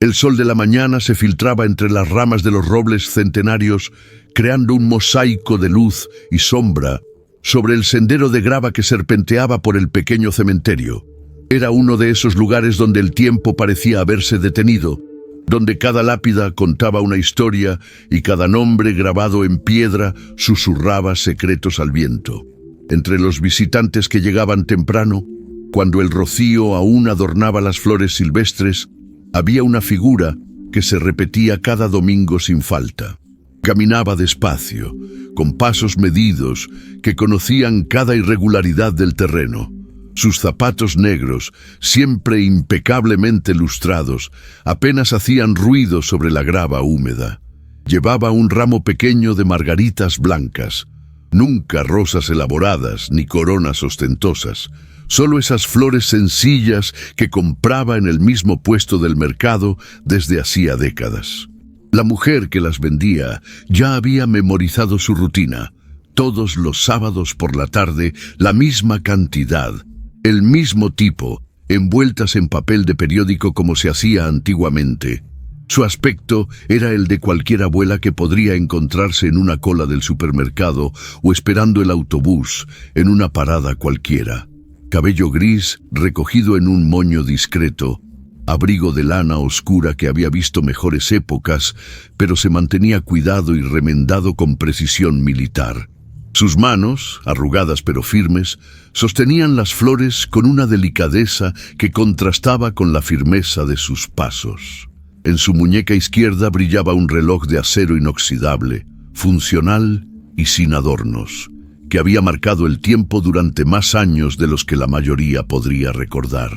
El sol de la mañana se filtraba entre las ramas de los robles centenarios, creando un mosaico de luz y sombra sobre el sendero de grava que serpenteaba por el pequeño cementerio. Era uno de esos lugares donde el tiempo parecía haberse detenido, donde cada lápida contaba una historia y cada nombre grabado en piedra susurraba secretos al viento. Entre los visitantes que llegaban temprano, cuando el rocío aún adornaba las flores silvestres, había una figura que se repetía cada domingo sin falta. Caminaba despacio, con pasos medidos que conocían cada irregularidad del terreno. Sus zapatos negros, siempre impecablemente lustrados, apenas hacían ruido sobre la grava húmeda. Llevaba un ramo pequeño de margaritas blancas, nunca rosas elaboradas ni coronas ostentosas, solo esas flores sencillas que compraba en el mismo puesto del mercado desde hacía décadas. La mujer que las vendía ya había memorizado su rutina. Todos los sábados por la tarde, la misma cantidad, el mismo tipo, envueltas en papel de periódico como se hacía antiguamente. Su aspecto era el de cualquier abuela que podría encontrarse en una cola del supermercado o esperando el autobús en una parada cualquiera. Cabello gris recogido en un moño discreto, abrigo de lana oscura que había visto mejores épocas, pero se mantenía cuidado y remendado con precisión militar. Sus manos, arrugadas pero firmes, sostenían las flores con una delicadeza que contrastaba con la firmeza de sus pasos. En su muñeca izquierda brillaba un reloj de acero inoxidable, funcional y sin adornos, que había marcado el tiempo durante más años de los que la mayoría podría recordar.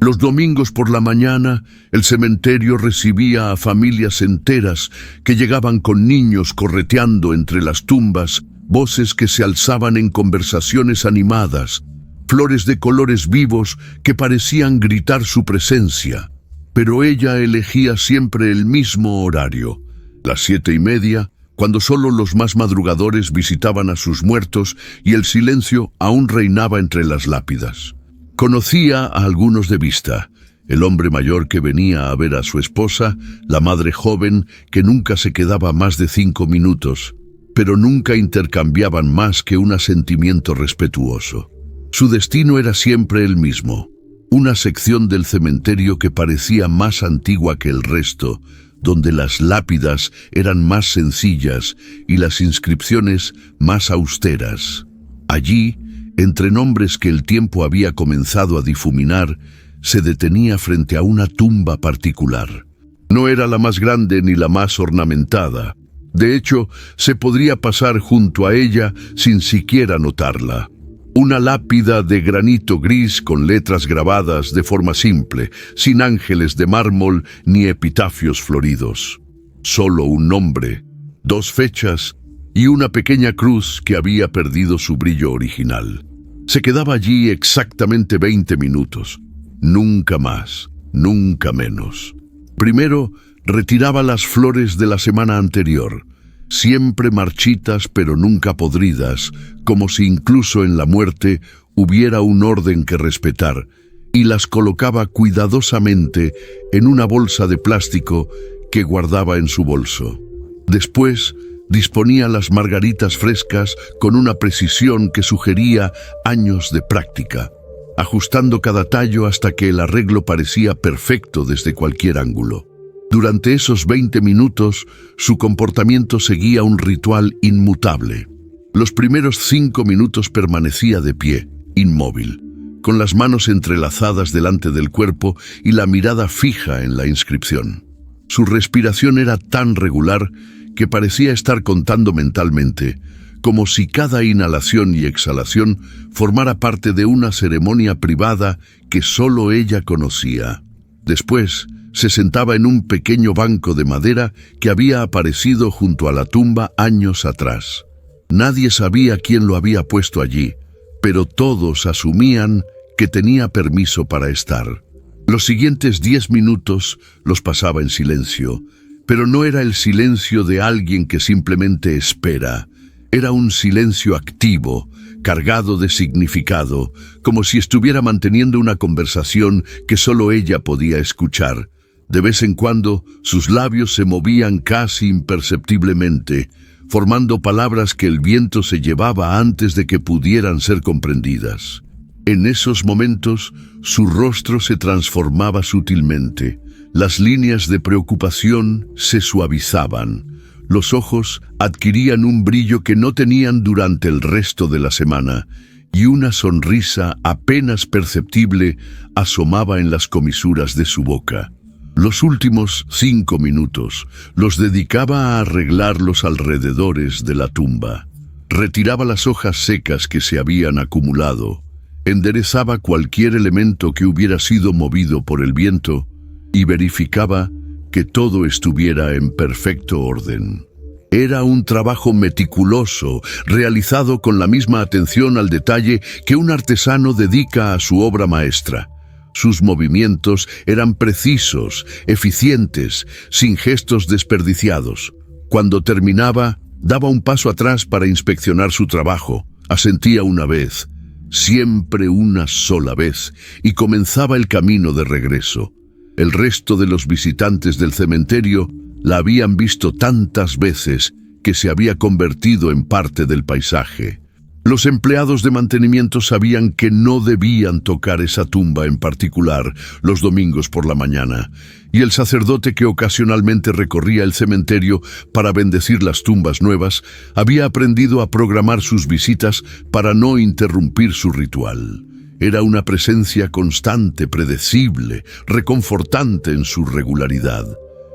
Los domingos por la mañana, el cementerio recibía a familias enteras que llegaban con niños correteando entre las tumbas, voces que se alzaban en conversaciones animadas, flores de colores vivos que parecían gritar su presencia. Pero ella elegía siempre el mismo horario, las 7:30, cuando solo los más madrugadores visitaban a sus muertos y el silencio aún reinaba entre las lápidas. Conocía a algunos de vista: el hombre mayor que venía a ver a su esposa, la madre joven que nunca se quedaba más de 5 minutos, pero nunca intercambiaban más que un asentimiento respetuoso. Su destino era siempre el mismo: una sección del cementerio que parecía más antigua que el resto, donde las lápidas eran más sencillas y las inscripciones más austeras. Allí, entre nombres que el tiempo había comenzado a difuminar, se detenía frente a una tumba particular. No era la más grande ni la más ornamentada. De hecho, se podría pasar junto a ella sin siquiera notarla. Una lápida de granito gris con letras grabadas de forma simple, sin ángeles de mármol ni epitafios floridos. Solo un nombre, 2 fechas y una pequeña cruz que había perdido su brillo original. Se quedaba allí exactamente 20 minutos. Nunca más, nunca menos. Primero, retiraba las flores de la semana anterior, siempre marchitas pero nunca podridas, como si incluso en la muerte hubiera un orden que respetar, y las colocaba cuidadosamente en una bolsa de plástico que guardaba en su bolso. Después, disponía las margaritas frescas con una precisión que sugería años de práctica, ajustando cada tallo hasta que el arreglo parecía perfecto desde cualquier ángulo. Durante esos 20 minutos, su comportamiento seguía un ritual inmutable. Los primeros 5 minutos permanecía de pie, inmóvil, con las manos entrelazadas delante del cuerpo y la mirada fija en la inscripción. Su respiración era tan regular que parecía estar contando mentalmente, como si cada inhalación y exhalación formara parte de una ceremonia privada que solo ella conocía. Después, se sentaba en un pequeño banco de madera que había aparecido junto a la tumba años atrás. Nadie sabía quién lo había puesto allí, pero todos asumían que tenía permiso para estar. Los siguientes 10 minutos los pasaba en silencio, pero no era el silencio de alguien que simplemente espera. Era un silencio activo, cargado de significado, como si estuviera manteniendo una conversación que solo ella podía escuchar, De vez en cuando, sus labios se movían casi imperceptiblemente, formando palabras que el viento se llevaba antes de que pudieran ser comprendidas. En esos momentos, su rostro se transformaba sutilmente. Las líneas de preocupación se suavizaban. Los ojos adquirían un brillo que no tenían durante el resto de la semana, y una sonrisa apenas perceptible asomaba en las comisuras de su boca. Los últimos 5 minutos los dedicaba a arreglar los alrededores de la tumba. Retiraba las hojas secas que se habían acumulado, enderezaba cualquier elemento que hubiera sido movido por el viento y verificaba que todo estuviera en perfecto orden. Era un trabajo meticuloso, realizado con la misma atención al detalle que un artesano dedica a su obra maestra. Sus movimientos eran precisos, eficientes, sin gestos desperdiciados. Cuando terminaba, daba un paso atrás para inspeccionar su trabajo. Asentía una vez, siempre una sola vez, y comenzaba el camino de regreso. El resto de los visitantes del cementerio la habían visto tantas veces que se había convertido en parte del paisaje. Los empleados de mantenimiento sabían que no debían tocar esa tumba en particular los domingos por la mañana, y el sacerdote que ocasionalmente recorría el cementerio para bendecir las tumbas nuevas había aprendido a programar sus visitas para no interrumpir su ritual. Era una presencia constante, predecible, reconfortante en su regularidad.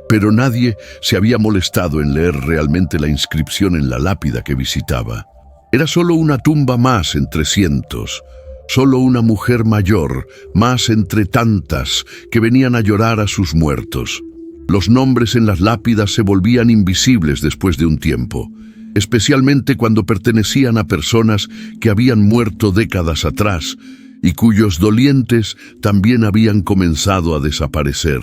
Pero nadie se había molestado en leer realmente la inscripción en la lápida que visitaba. Era solo una tumba más entre cientos, solo una mujer mayor, más entre tantas que venían a llorar a sus muertos. Los nombres en las lápidas se volvían invisibles después de un tiempo, especialmente cuando pertenecían a personas que habían muerto décadas atrás y cuyos dolientes también habían comenzado a desaparecer.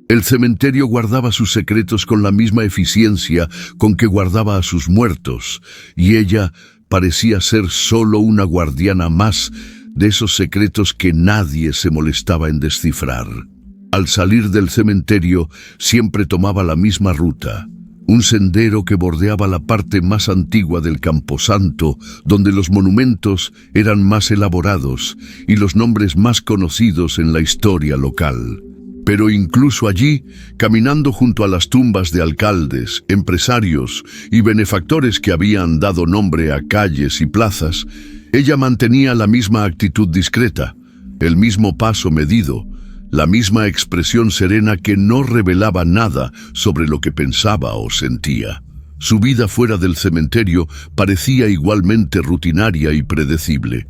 El cementerio guardaba sus secretos con la misma eficiencia con que guardaba a sus muertos, y ella parecía ser solo una guardiana más de esos secretos que nadie se molestaba en descifrar. Al salir del cementerio, siempre tomaba la misma ruta, un sendero que bordeaba la parte más antigua del camposanto, donde los monumentos eran más elaborados y los nombres más conocidos en la historia local. Pero incluso allí, caminando junto a las tumbas de alcaldes, empresarios y benefactores que habían dado nombre a calles y plazas, ella mantenía la misma actitud discreta, el mismo paso medido, la misma expresión serena que no revelaba nada sobre lo que pensaba o sentía. Su vida fuera del cementerio parecía igualmente rutinaria y predecible.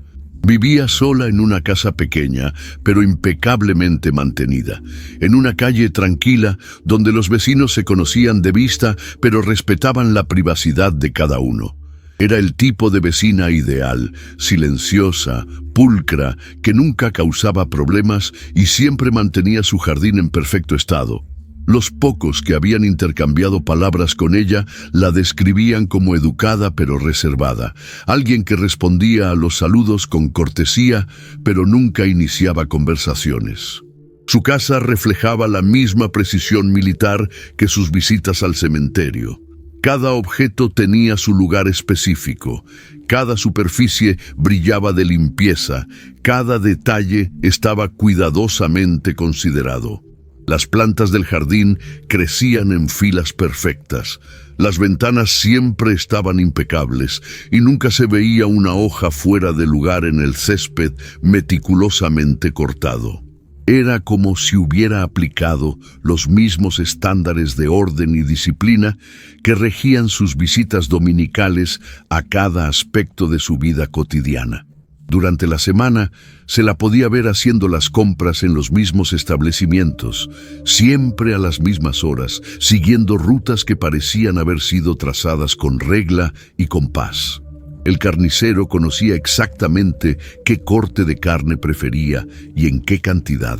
Vivía sola en una casa pequeña, pero impecablemente mantenida, en una calle tranquila donde los vecinos se conocían de vista, pero respetaban la privacidad de cada uno. Era el tipo de vecina ideal, silenciosa, pulcra, que nunca causaba problemas y siempre mantenía su jardín en perfecto estado. Los pocos que habían intercambiado palabras con ella la describían como educada pero reservada, alguien que respondía a los saludos con cortesía, pero nunca iniciaba conversaciones. Su casa reflejaba la misma precisión militar que sus visitas al cementerio. Cada objeto tenía su lugar específico, cada superficie brillaba de limpieza, cada detalle estaba cuidadosamente considerado. Las plantas del jardín crecían en filas perfectas, las ventanas siempre estaban impecables y nunca se veía una hoja fuera de lugar en el césped meticulosamente cortado. Era como si hubiera aplicado los mismos estándares de orden y disciplina que regían sus visitas dominicales a cada aspecto de su vida cotidiana. Durante la semana se la podía ver haciendo las compras en los mismos establecimientos, siempre a las mismas horas, siguiendo rutas que parecían haber sido trazadas con regla y compás. El carnicero conocía exactamente qué corte de carne prefería y en qué cantidad.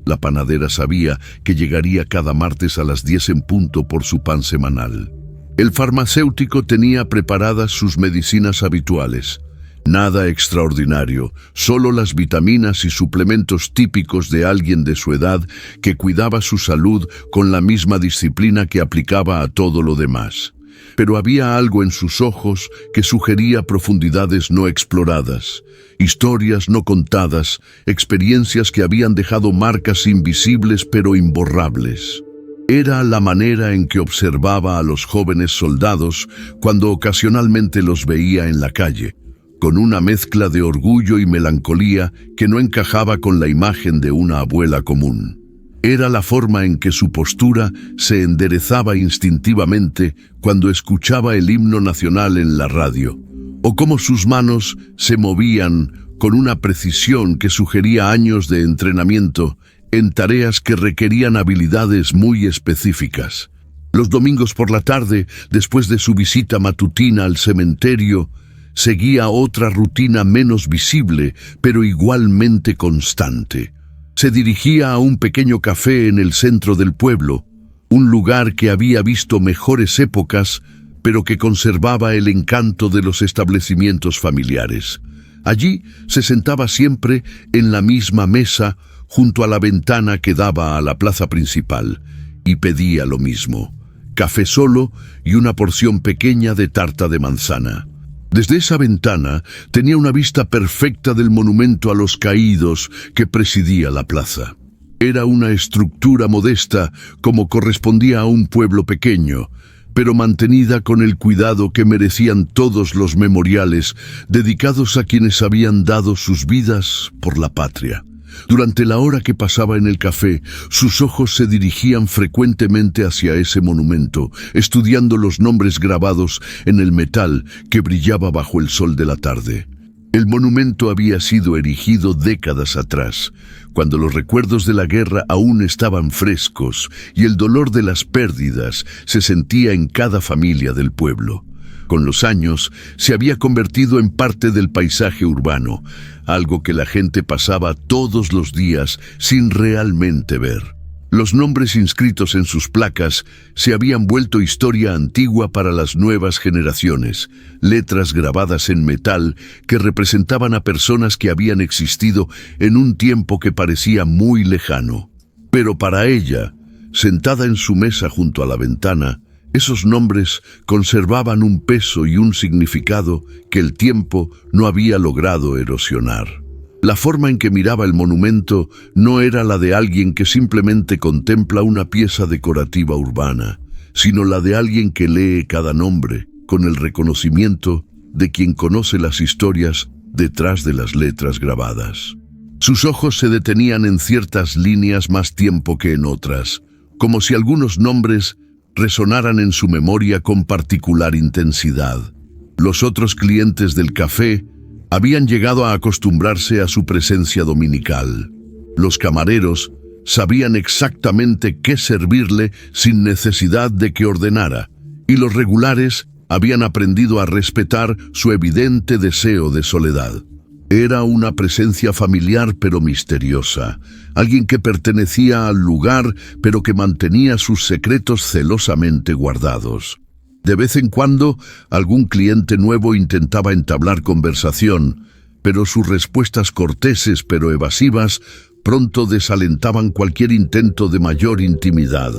La panadera sabía que llegaría cada martes a las 10 en punto por su pan semanal. El farmacéutico tenía preparadas sus medicinas habituales. Nada extraordinario, solo las vitaminas y suplementos típicos de alguien de su edad que cuidaba su salud con la misma disciplina que aplicaba a todo lo demás. Pero había algo en sus ojos que sugería profundidades no exploradas, historias no contadas, experiencias que habían dejado marcas invisibles pero imborrables. Era la manera en que observaba a los jóvenes soldados cuando ocasionalmente los veía en la calle, con una mezcla de orgullo y melancolía que no encajaba con la imagen de una abuela común. Era la forma en que su postura se enderezaba instintivamente cuando escuchaba el himno nacional en la radio, o cómo sus manos se movían con una precisión que sugería años de entrenamiento en tareas que requerían habilidades muy específicas. Los domingos por la tarde, después de su visita matutina al cementerio, seguía otra rutina menos visible, pero igualmente constante. Se dirigía a un pequeño café en el centro del pueblo, un lugar que había visto mejores épocas, pero que conservaba el encanto de los establecimientos familiares. Allí se sentaba siempre en la misma mesa, junto a la ventana que daba a la plaza principal, y pedía lo mismo: café solo y una porción pequeña de tarta de manzana. Desde esa ventana tenía una vista perfecta del monumento a los caídos que presidía la plaza. Era una estructura modesta, como correspondía a un pueblo pequeño, pero mantenida con el cuidado que merecían todos los memoriales dedicados a quienes habían dado sus vidas por la patria. Durante la hora que pasaba en el café, sus ojos se dirigían frecuentemente hacia ese monumento, estudiando los nombres grabados en el metal que brillaba bajo el sol de la tarde. El monumento había sido erigido décadas atrás, cuando los recuerdos de la guerra aún estaban frescos y el dolor de las pérdidas se sentía en cada familia del pueblo. Con los años, se había convertido en parte del paisaje urbano, algo que la gente pasaba todos los días sin realmente ver. Los nombres inscritos en sus placas se habían vuelto historia antigua para las nuevas generaciones, letras grabadas en metal que representaban a personas que habían existido en un tiempo que parecía muy lejano. Pero para ella, sentada en su mesa junto a la ventana, esos nombres conservaban un peso y un significado que el tiempo no había logrado erosionar. La forma en que miraba el monumento no era la de alguien que simplemente contempla una pieza decorativa urbana, sino la de alguien que lee cada nombre con el reconocimiento de quien conoce las historias detrás de las letras grabadas. Sus ojos se detenían en ciertas líneas más tiempo que en otras, como si algunos nombres resonaran en su memoria con particular intensidad. Los otros clientes del café habían llegado a acostumbrarse a su presencia dominical. Los camareros sabían exactamente qué servirle sin necesidad de que ordenara, y los regulares habían aprendido a respetar su evidente deseo de soledad. Era una presencia familiar pero misteriosa, alguien que pertenecía al lugar pero que mantenía sus secretos celosamente guardados. De vez en cuando, algún cliente nuevo intentaba entablar conversación, pero sus respuestas corteses pero evasivas pronto desalentaban cualquier intento de mayor intimidad.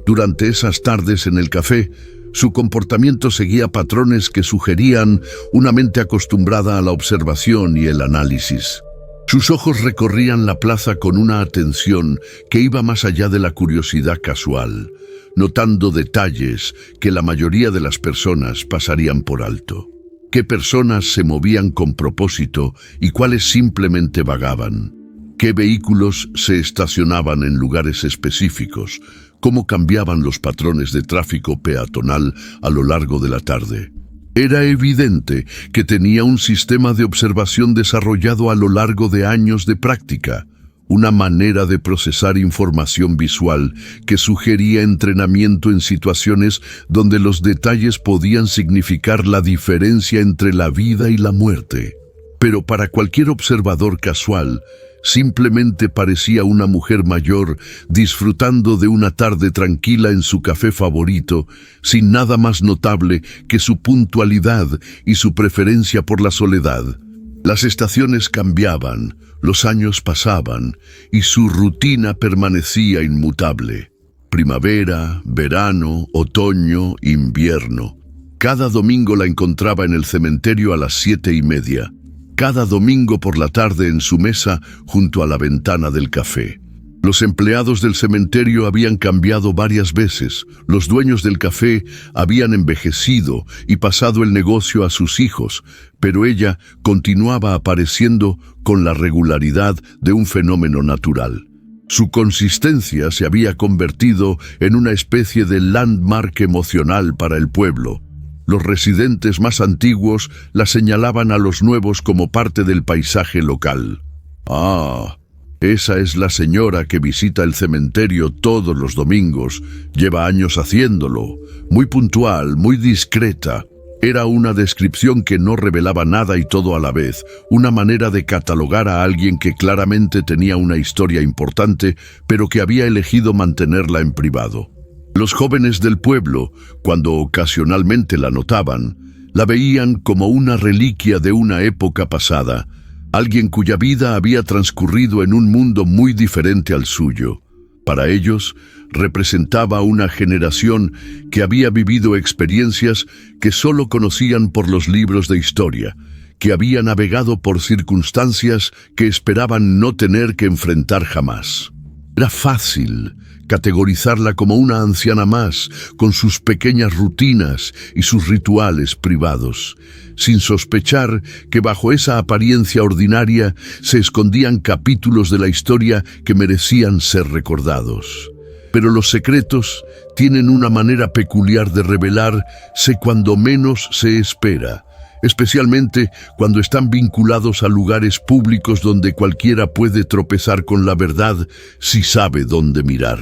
Durante esas tardes en el café, su comportamiento seguía patrones que sugerían una mente acostumbrada a la observación y el análisis. Sus ojos recorrían la plaza con una atención que iba más allá de la curiosidad casual, notando detalles que la mayoría de las personas pasarían por alto. ¿Qué personas se movían con propósito y cuáles simplemente vagaban? ¿Qué vehículos se estacionaban en lugares específicos? ¿Cómo cambiaban los patrones de tráfico peatonal a lo largo de la tarde? Era evidente que tenía un sistema de observación desarrollado a lo largo de años de práctica, una manera de procesar información visual que sugería entrenamiento en situaciones donde los detalles podían significar la diferencia entre la vida y la muerte. Pero para cualquier observador casual, simplemente parecía una mujer mayor disfrutando de una tarde tranquila en su café favorito, sin nada más notable que su puntualidad y su preferencia por la soledad. Las estaciones cambiaban, los años pasaban, y su rutina permanecía inmutable. Primavera, verano, otoño, invierno. Cada domingo la encontraba en el cementerio a las 7:30. Cada domingo por la tarde en su mesa junto a la ventana del café. Los empleados del cementerio habían cambiado varias veces, los dueños del café habían envejecido y pasado el negocio a sus hijos, pero ella continuaba apareciendo con la regularidad de un fenómeno natural. Su consistencia se había convertido en una especie de landmark emocional para el pueblo. Los residentes más antiguos la señalaban a los nuevos como parte del paisaje local. «Ah, esa es la señora que visita el cementerio todos los domingos. Lleva años haciéndolo. Muy puntual, muy discreta». Era una descripción que no revelaba nada y todo a la vez, una manera de catalogar a alguien que claramente tenía una historia importante, pero que había elegido mantenerla en privado. Los jóvenes del pueblo, cuando ocasionalmente la notaban, la veían como una reliquia de una época pasada, alguien cuya vida había transcurrido en un mundo muy diferente al suyo. Para ellos, representaba una generación que había vivido experiencias que solo conocían por los libros de historia, que había navegado por circunstancias que esperaban no tener que enfrentar jamás. Era fácil categorizarla como una anciana más, con sus pequeñas rutinas y sus rituales privados, sin sospechar que bajo esa apariencia ordinaria se escondían capítulos de la historia que merecían ser recordados. Pero los secretos tienen una manera peculiar de revelarse cuando menos se espera, especialmente cuando están vinculados a lugares públicos donde cualquiera puede tropezar con la verdad si sabe dónde mirar.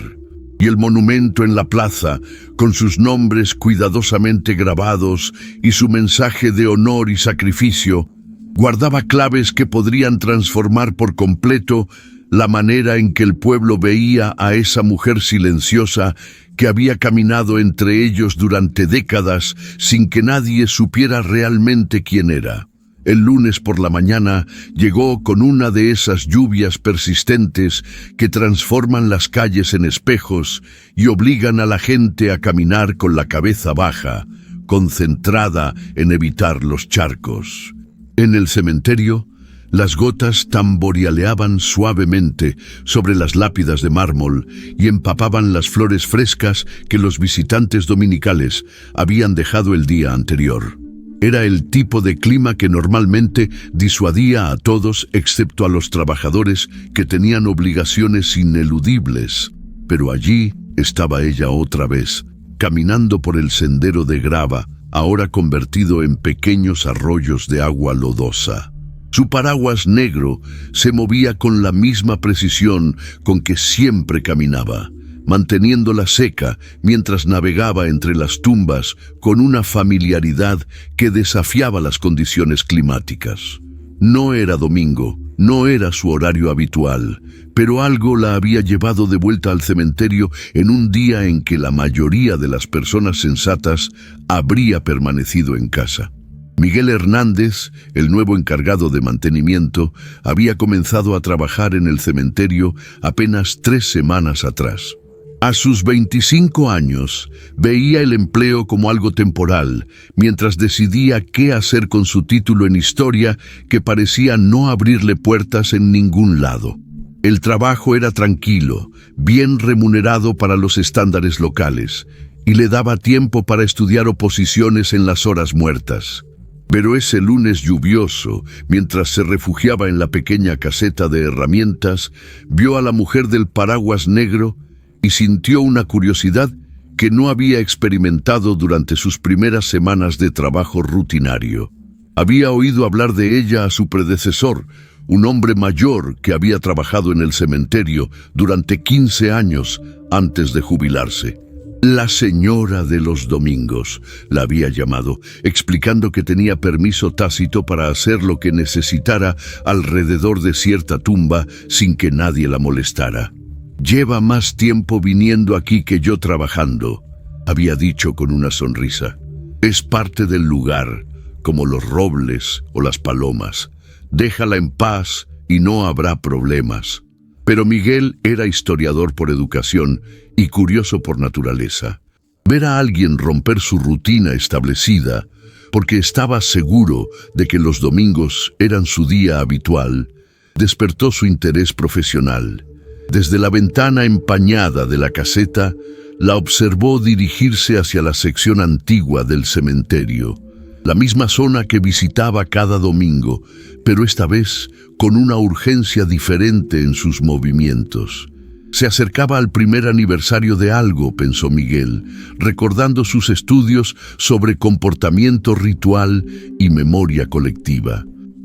Y el monumento en la plaza, con sus nombres cuidadosamente grabados y su mensaje de honor y sacrificio, guardaba claves que podrían transformar por completo la manera en que el pueblo veía a esa mujer silenciosa que había caminado entre ellos durante décadas sin que nadie supiera realmente quién era. El lunes por la mañana llegó con una de esas lluvias persistentes que transforman las calles en espejos y obligan a la gente a caminar con la cabeza baja, concentrada en evitar los charcos. En el cementerio, las gotas tamborileaban suavemente sobre las lápidas de mármol y empapaban las flores frescas que los visitantes dominicales habían dejado el día anterior. Era el tipo de clima que normalmente disuadía a todos excepto a los trabajadores que tenían obligaciones ineludibles. Pero allí estaba ella otra vez, caminando por el sendero de grava, ahora convertido en pequeños arroyos de agua lodosa. Su paraguas negro se movía con la misma precisión con que siempre caminaba, manteniéndola seca mientras navegaba entre las tumbas con una familiaridad que desafiaba las condiciones climáticas. No era domingo, no era su horario habitual, pero algo la había llevado de vuelta al cementerio en un día en que la mayoría de las personas sensatas habría permanecido en casa. Miguel Hernández, el nuevo encargado de mantenimiento, había comenzado a trabajar en el cementerio apenas 3 semanas atrás. A sus 25 años, veía el empleo como algo temporal, mientras decidía qué hacer con su título en historia que parecía no abrirle puertas en ningún lado. El trabajo era tranquilo, bien remunerado para los estándares locales, y le daba tiempo para estudiar oposiciones en las horas muertas. Pero ese lunes lluvioso, mientras se refugiaba en la pequeña caseta de herramientas, vio a la mujer del paraguas negro y sintió una curiosidad que no había experimentado durante sus primeras semanas de trabajo rutinario. Había oído hablar de ella a su predecesor, un hombre mayor que había trabajado en el cementerio durante 15 años antes de jubilarse. La señora de los domingos, la había llamado, explicando que tenía permiso tácito para hacer lo que necesitara alrededor de cierta tumba sin que nadie la molestara. «Lleva más tiempo viniendo aquí que yo trabajando», había dicho con una sonrisa. «Es parte del lugar, como los robles o las palomas. déjala en paz y no habrá problemas. Pero Miguel era historiador por educación y curioso por naturaleza. Ver a alguien romper su rutina establecida, porque estaba seguro de que los domingos eran su día habitual, despertó su interés profesional. Desde la ventana empañada de la caseta, la observó dirigirse hacia la sección antigua del cementerio, la misma zona que visitaba cada domingo, pero esta vez con una urgencia diferente en sus movimientos. Se acercaba al primer aniversario de algo, pensó Miguel, recordando sus estudios sobre comportamiento ritual y memoria colectiva.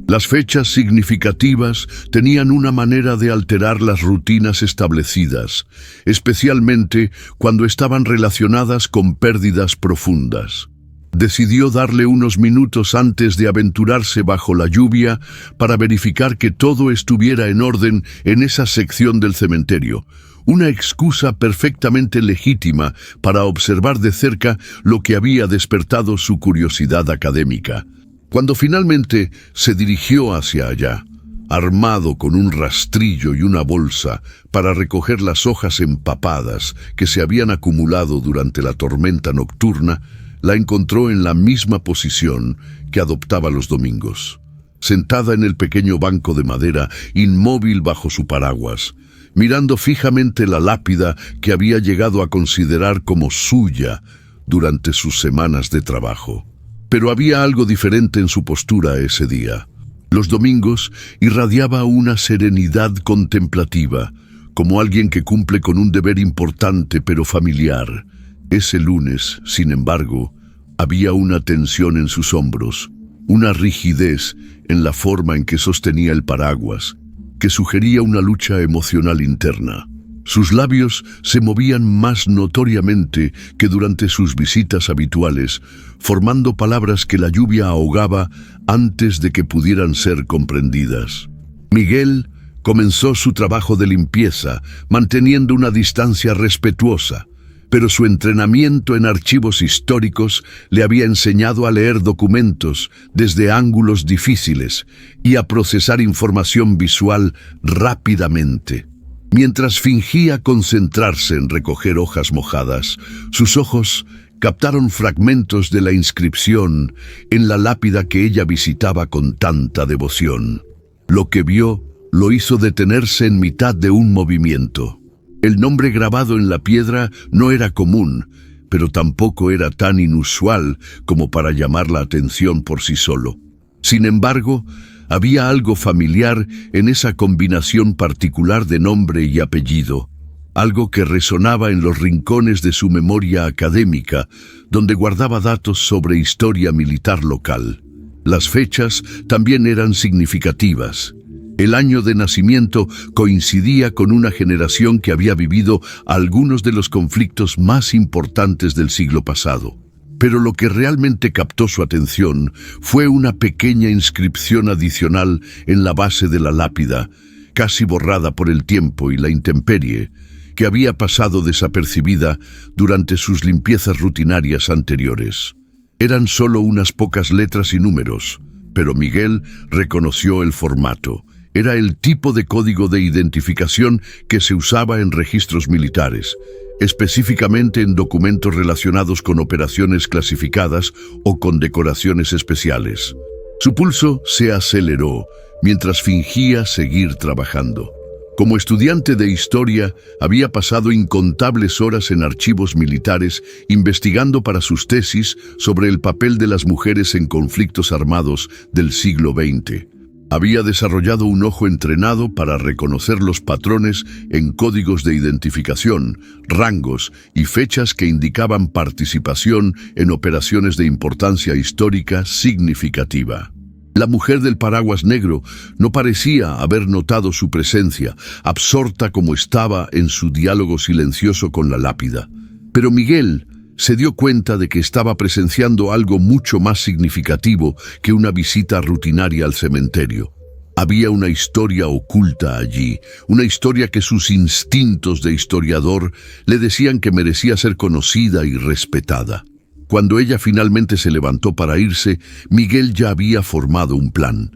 Las fechas significativas tenían una manera de alterar las rutinas establecidas, especialmente cuando estaban relacionadas con pérdidas profundas. Decidió darle unos minutos antes de aventurarse bajo la lluvia para verificar que todo estuviera en orden en esa sección del cementerio. Una excusa perfectamente legítima para observar de cerca lo que había despertado su curiosidad académica. Cuando finalmente se dirigió hacia allá, armado con un rastrillo y una bolsa para recoger las hojas empapadas que se habían acumulado durante la tormenta nocturna, la encontró en la misma posición que adoptaba los domingos, sentada en el pequeño banco de madera, inmóvil bajo su paraguas, mirando fijamente la lápida que había llegado a considerar como suya durante sus semanas de trabajo. Pero había algo diferente en su postura ese día. Los domingos irradiaba una serenidad contemplativa, como alguien que cumple con un deber importante pero familiar. Ese lunes, sin embargo, había una tensión en sus hombros, una rigidez en la forma en que sostenía el paraguas, que sugería una lucha emocional interna. Sus labios se movían más notoriamente que durante sus visitas habituales, formando palabras que la lluvia ahogaba antes de que pudieran ser comprendidas. Miguel comenzó su trabajo de limpieza, manteniendo una distancia respetuosa, pero su entrenamiento en archivos históricos le había enseñado a leer documentos desde ángulos difíciles y a procesar información visual rápidamente. Mientras fingía concentrarse en recoger hojas mojadas, sus ojos captaron fragmentos de la inscripción en la lápida que ella visitaba con tanta devoción. Lo que vio lo hizo detenerse en mitad de un movimiento. El nombre grabado en la piedra no era común, pero tampoco era tan inusual como para llamar la atención por sí solo. Sin embargo, había algo familiar en esa combinación particular de nombre y apellido, algo que resonaba en los rincones de su memoria académica, donde guardaba datos sobre historia militar local. Las fechas también eran significativas. El año de nacimiento coincidía con una generación que había vivido algunos de los conflictos más importantes del siglo pasado. Pero lo que realmente captó su atención fue una pequeña inscripción adicional en la base de la lápida, casi borrada por el tiempo y la intemperie, que había pasado desapercibida durante sus limpiezas rutinarias anteriores. Eran solo unas pocas letras y números, pero Miguel reconoció el formato. Era el tipo de código de identificación que se usaba en registros militares, específicamente en documentos relacionados con operaciones clasificadas o con decoraciones especiales. Su pulso se aceleró mientras fingía seguir trabajando. Como estudiante de historia, había pasado incontables horas en archivos militares investigando para sus tesis sobre el papel de las mujeres en conflictos armados del siglo XX. Había desarrollado un ojo entrenado para reconocer los patrones en códigos de identificación, rangos y fechas que indicaban participación en operaciones de importancia histórica significativa. La mujer del paraguas negro no parecía haber notado su presencia, absorta como estaba en su diálogo silencioso con la lápida. Pero Miguel se dio cuenta de que estaba presenciando algo mucho más significativo que una visita rutinaria al cementerio. Había una historia oculta allí, una historia que sus instintos de historiador le decían que merecía ser conocida y respetada. Cuando ella finalmente se levantó para irse, Miguel ya había formado un plan.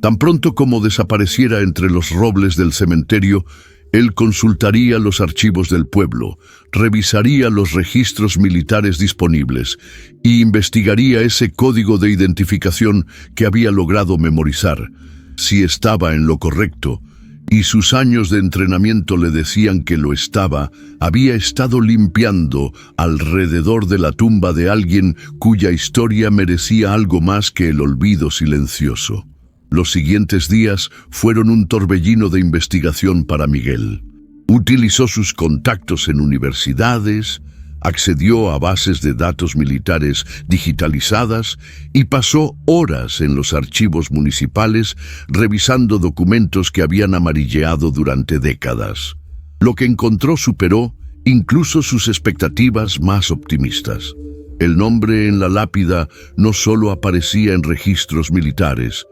Tan pronto como desapareciera entre los robles del cementerio, él consultaría los archivos del pueblo, revisaría los registros militares disponibles y investigaría ese código de identificación que había logrado memorizar. Si estaba en lo correcto, y sus años de entrenamiento le decían que lo estaba, había estado limpiando alrededor de la tumba de alguien cuya historia merecía algo más que el olvido silencioso. Los siguientes días fueron un torbellino de investigación para Miguel. Utilizó sus contactos en universidades, accedió a bases de datos militares digitalizadas y pasó horas en los archivos municipales revisando documentos que habían amarilleado durante décadas. Lo que encontró superó incluso sus expectativas más optimistas. El nombre en la lápida no solo aparecía en registros militares,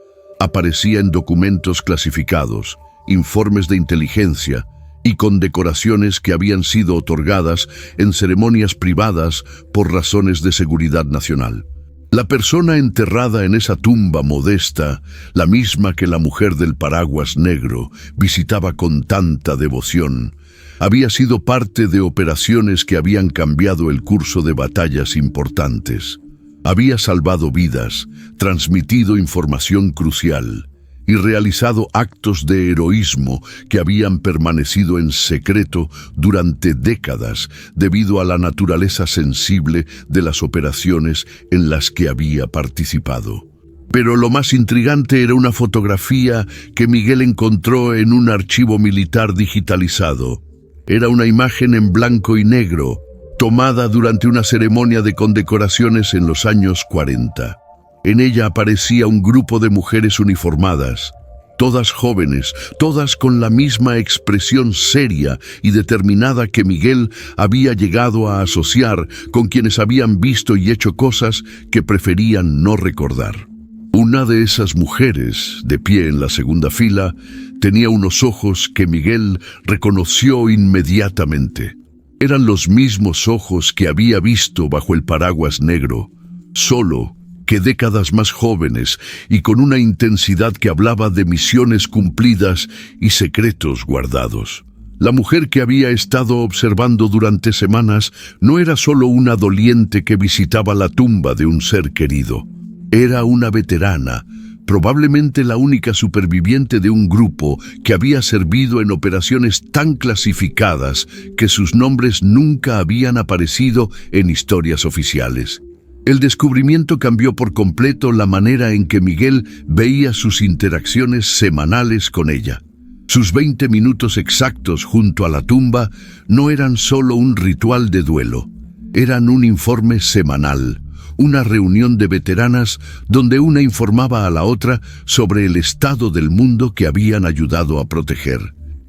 aparecía en documentos clasificados, informes de inteligencia y condecoraciones que habían sido otorgadas en ceremonias privadas por razones de seguridad nacional. La persona enterrada en esa tumba modesta, la misma que la mujer del paraguas negro visitaba con tanta devoción, había sido parte de operaciones que habían cambiado el curso de batallas importantes. Había salvado vidas, transmitido información crucial y realizado actos de heroísmo que habían permanecido en secreto durante décadas debido a la naturaleza sensible de las operaciones en las que había participado. Pero lo más intrigante era una fotografía que Miguel encontró en un archivo militar digitalizado. Era una imagen en blanco y negro, tomada durante una ceremonia de condecoraciones en los años 40. En ella aparecía un grupo de mujeres uniformadas, todas jóvenes, todas con la misma expresión seria y determinada que Miguel había llegado a asociar con quienes habían visto y hecho cosas que preferían no recordar. Una de esas mujeres, de pie en la segunda fila, tenía unos ojos que Miguel reconoció inmediatamente. Eran los mismos ojos que había visto bajo el paraguas negro, solo que décadas más jóvenes y con una intensidad que hablaba de misiones cumplidas y secretos guardados. La mujer que había estado observando durante semanas no era solo una doliente que visitaba la tumba de un ser querido. Era una veterana, probablemente la única superviviente de un grupo que había servido en operaciones tan clasificadas que sus nombres nunca habían aparecido en historias oficiales. El descubrimiento cambió por completo la manera en que Miguel veía sus interacciones semanales con ella. Sus 20 minutos exactos junto a la tumba no eran solo un ritual de duelo, eran un informe semanal, una reunión de veteranas donde una informaba a la otra sobre el estado del mundo que habían ayudado a proteger.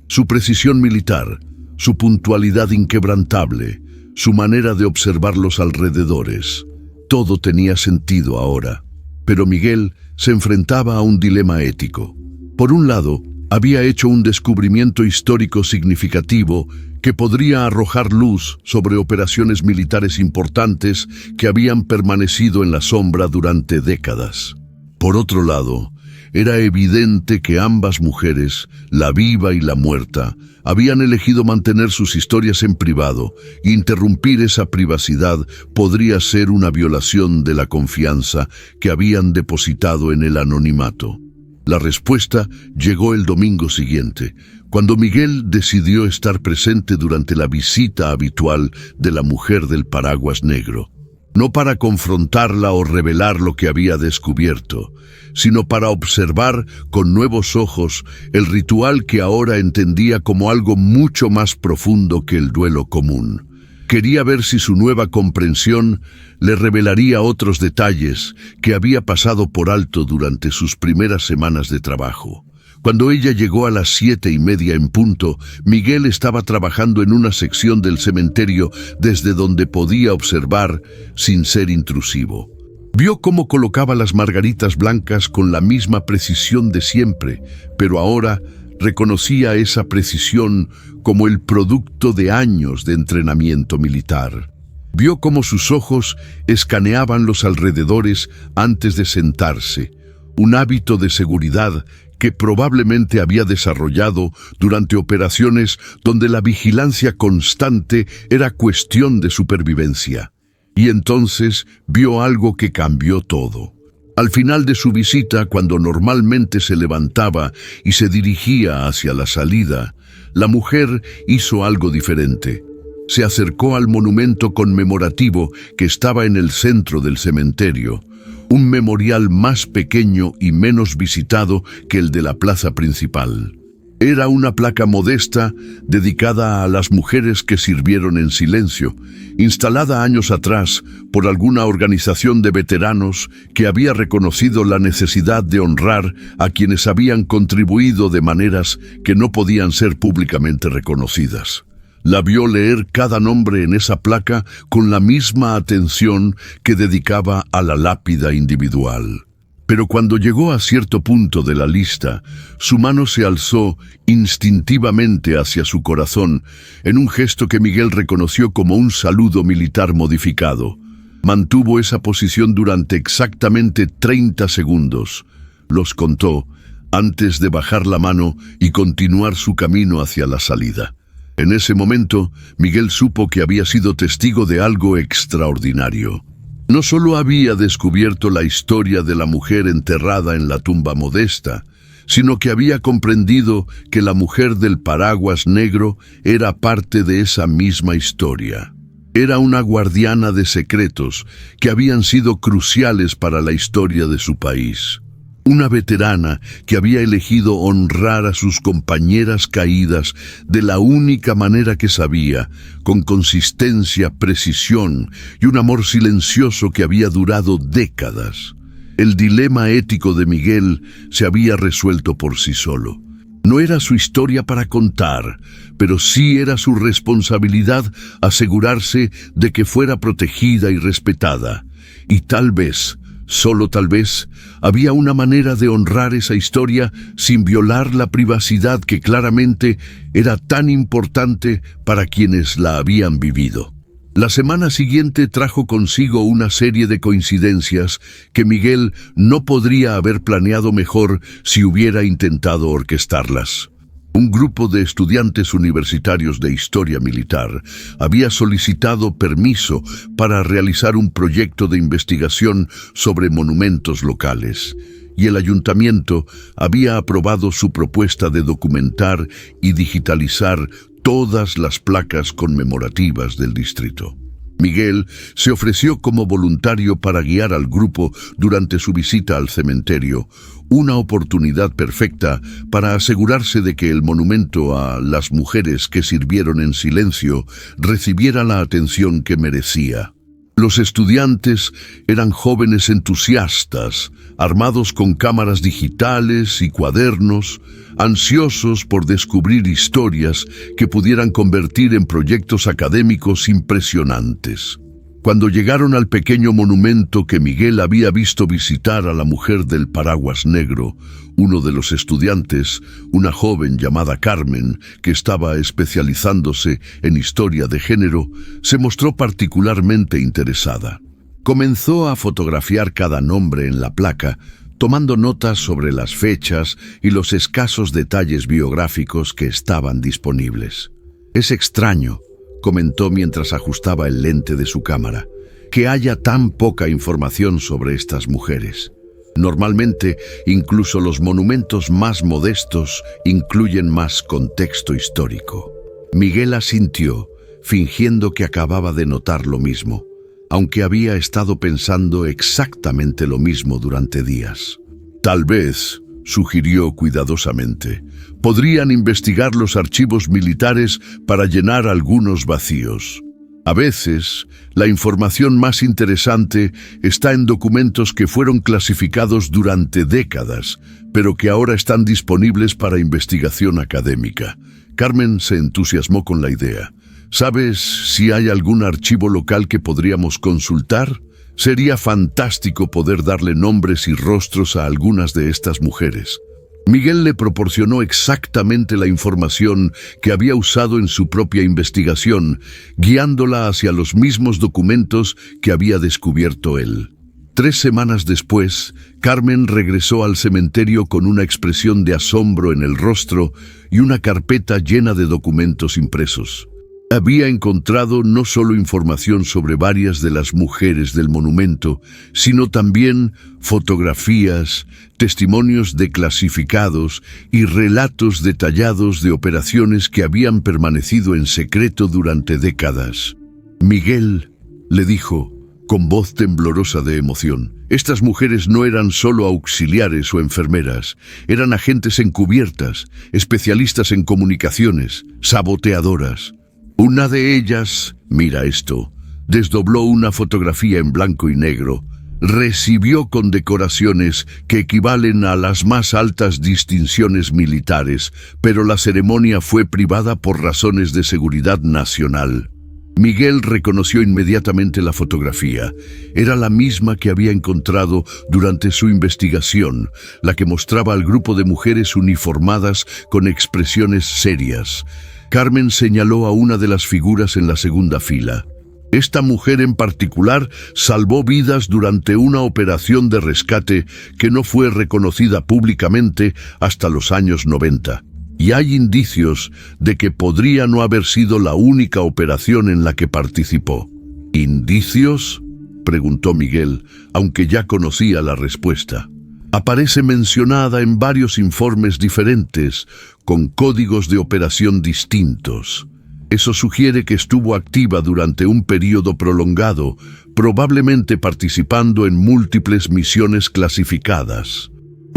Su precisión militar, su puntualidad inquebrantable, su manera de observar los alrededores. Todo tenía sentido ahora, pero Miguel se enfrentaba a un dilema ético. Por un lado, había hecho un descubrimiento histórico significativo que podría arrojar luz sobre operaciones militares importantes que habían permanecido en la sombra durante décadas. Por otro lado, era evidente que ambas mujeres, la viva y la muerta, habían elegido mantener sus historias en privado. Interrumpir esa privacidad podría ser una violación de la confianza que habían depositado en el anonimato. La respuesta llegó el domingo siguiente, cuando Miguel decidió estar presente durante la visita habitual de la mujer del paraguas negro. No para confrontarla o revelar lo que había descubierto, sino para observar con nuevos ojos el ritual que ahora entendía como algo mucho más profundo que el duelo común. Quería ver si su nueva comprensión le revelaría otros detalles que había pasado por alto durante sus primeras semanas de trabajo. Cuando ella llegó a las 7:30 en punto, Miguel estaba trabajando en una sección del cementerio desde donde podía observar sin ser intrusivo. Vio cómo colocaba las margaritas blancas con la misma precisión de siempre, pero ahora reconocía esa precisión como el producto de años de entrenamiento militar. Vio cómo sus ojos escaneaban los alrededores antes de sentarse, un hábito de seguridad que probablemente había desarrollado durante operaciones donde la vigilancia constante era cuestión de supervivencia. Y entonces vio algo que cambió todo. Al final de su visita, cuando normalmente se levantaba y se dirigía hacia la salida, la mujer hizo algo diferente. Se acercó al monumento conmemorativo que estaba en el centro del cementerio, un memorial más pequeño y menos visitado que el de la plaza principal. Era una placa modesta dedicada a las mujeres que sirvieron en silencio, instalada años atrás por alguna organización de veteranos que había reconocido la necesidad de honrar a quienes habían contribuido de maneras que no podían ser públicamente reconocidas. La vio leer cada nombre en esa placa con la misma atención que dedicaba a la lápida individual. Pero cuando llegó a cierto punto de la lista, su mano se alzó instintivamente hacia su corazón, en un gesto que Miguel reconoció como un saludo militar modificado. Mantuvo esa posición durante exactamente 30 segundos. Los contó antes de bajar la mano y continuar su camino hacia la salida. En ese momento, Miguel supo que había sido testigo de algo extraordinario. No solo había descubierto la historia de la mujer enterrada en la tumba modesta, sino que había comprendido que la mujer del paraguas negro era parte de esa misma historia. Era una guardiana de secretos que habían sido cruciales para la historia de su país. Una veterana que había elegido honrar a sus compañeras caídas de la única manera que sabía, con consistencia, precisión y un amor silencioso que había durado décadas. El dilema ético de Miguel se había resuelto por sí solo. No era su historia para contar, pero sí era su responsabilidad asegurarse de que fuera protegida y respetada. Y tal vez, solo tal vez, había una manera de honrar esa historia sin violar la privacidad que claramente era tan importante para quienes la habían vivido. La semana siguiente trajo consigo una serie de coincidencias que Miguel no podría haber planeado mejor si hubiera intentado orquestarlas. Un grupo de estudiantes universitarios de historia militar había solicitado permiso para realizar un proyecto de investigación sobre monumentos locales, y el ayuntamiento había aprobado su propuesta de documentar y digitalizar todas las placas conmemorativas del distrito. Miguel se ofreció como voluntario para guiar al grupo durante su visita al cementerio, una oportunidad perfecta para asegurarse de que el monumento a las mujeres que sirvieron en silencio recibiera la atención que merecía. Los estudiantes eran jóvenes entusiastas, armados con cámaras digitales y cuadernos, ansiosos por descubrir historias que pudieran convertir en proyectos académicos impresionantes. Cuando llegaron al pequeño monumento que Miguel había visto visitar a la mujer del paraguas negro, uno de los estudiantes, una joven llamada Carmen, que estaba especializándose en historia de género, se mostró particularmente interesada. Comenzó a fotografiar cada nombre en la placa, tomando notas sobre las fechas y los escasos detalles biográficos que estaban disponibles. «Es extraño», comentó mientras ajustaba el lente de su cámara, «que haya tan poca información sobre estas mujeres. Normalmente, incluso los monumentos más modestos incluyen más contexto histórico». Miguel asintió, fingiendo que acababa de notar lo mismo, aunque había estado pensando exactamente lo mismo durante días. «Tal vez», sugirió cuidadosamente, «podrían investigar los archivos militares para llenar algunos vacíos. A veces, la información más interesante está en documentos que fueron clasificados durante décadas, pero que ahora están disponibles para investigación académica». Carmen se entusiasmó con la idea. «¿Sabes si hay algún archivo local que podríamos consultar? Sería fantástico poder darle nombres y rostros a algunas de estas mujeres». Miguel le proporcionó exactamente la información que había usado en su propia investigación, guiándola hacia los mismos documentos que había descubierto él. 3 semanas después, Carmen regresó al cementerio con una expresión de asombro en el rostro y una carpeta llena de documentos impresos. Había encontrado no solo información sobre varias de las mujeres del monumento, sino también fotografías, testimonios declasificados y relatos detallados de operaciones que habían permanecido en secreto durante décadas. Miguel, le dijo, con voz temblorosa de emoción, estas mujeres no eran solo auxiliares o enfermeras, eran agentes encubiertas, especialistas en comunicaciones, saboteadoras. Una de ellas, mira esto, desdobló una fotografía en blanco y negro, recibió condecoraciones que equivalen a las más altas distinciones militares, pero la ceremonia fue privada por razones de seguridad nacional. Miguel reconoció inmediatamente la fotografía. Era la misma que había encontrado durante su investigación, la que mostraba al grupo de mujeres uniformadas con expresiones serias. Carmen señaló a una de las figuras en la segunda fila. Esta mujer en particular salvó vidas durante una operación de rescate que no fue reconocida públicamente hasta los años 90. Y hay indicios de que podría no haber sido la única operación en la que participó. ¿Indicios?, preguntó Miguel, aunque ya conocía la respuesta. Aparece mencionada en varios informes diferentes, con códigos de operación distintos. Eso sugiere que estuvo activa durante un periodo prolongado, probablemente participando en múltiples misiones clasificadas.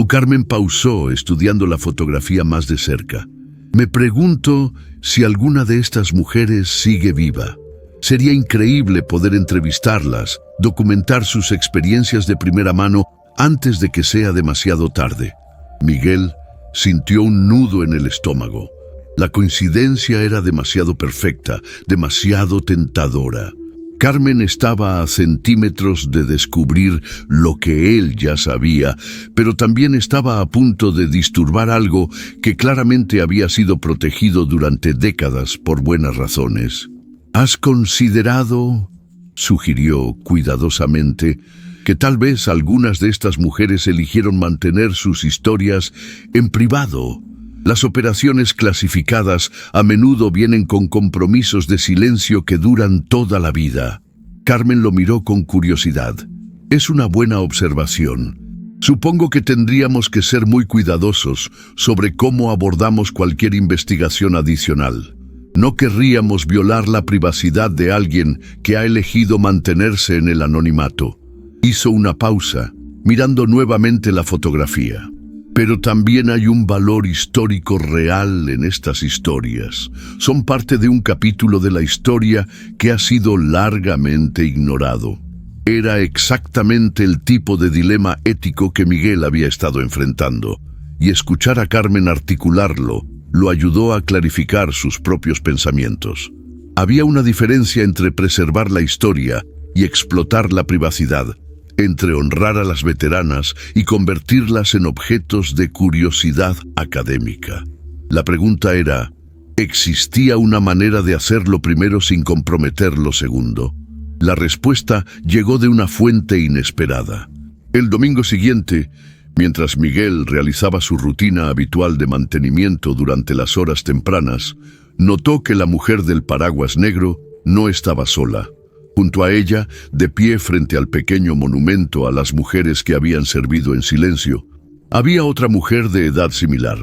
Carmen pausó, estudiando la fotografía más de cerca. Me pregunto si alguna de estas mujeres sigue viva. Sería increíble poder entrevistarlas, documentar sus experiencias de primera mano antes de que sea demasiado tarde. Miguel sintió un nudo en el estómago. La coincidencia era demasiado perfecta, demasiado tentadora. Carmen estaba a centímetros de descubrir lo que él ya sabía, pero también estaba a punto de disturbar algo que claramente había sido protegido durante décadas por buenas razones. ¿Has considerado?, sugirió cuidadosamente, que tal vez algunas de estas mujeres eligieron mantener sus historias en privado. Las operaciones clasificadas a menudo vienen con compromisos de silencio que duran toda la vida. Carmen lo miró con curiosidad. Es una buena observación. Supongo que tendríamos que ser muy cuidadosos sobre cómo abordamos cualquier investigación adicional. No querríamos violar la privacidad de alguien que ha elegido mantenerse en el anonimato. Hizo una pausa, mirando nuevamente la fotografía. Pero también hay un valor histórico real en estas historias. Son parte de un capítulo de la historia que ha sido largamente ignorado. Era exactamente el tipo de dilema ético que Miguel había estado enfrentando, y escuchar a Carmen articularlo lo ayudó a clarificar sus propios pensamientos. Había una diferencia entre preservar la historia y explotar la privacidad, entre honrar a las veteranas y convertirlas en objetos de curiosidad académica. La pregunta era, ¿existía una manera de hacerlo primero sin comprometer lo segundo? La respuesta llegó de una fuente inesperada. El domingo siguiente, mientras Miguel realizaba su rutina habitual de mantenimiento durante las horas tempranas, notó que la mujer del paraguas negro no estaba sola. Junto a ella, de pie frente al pequeño monumento a las mujeres que habían servido en silencio, había otra mujer de edad similar.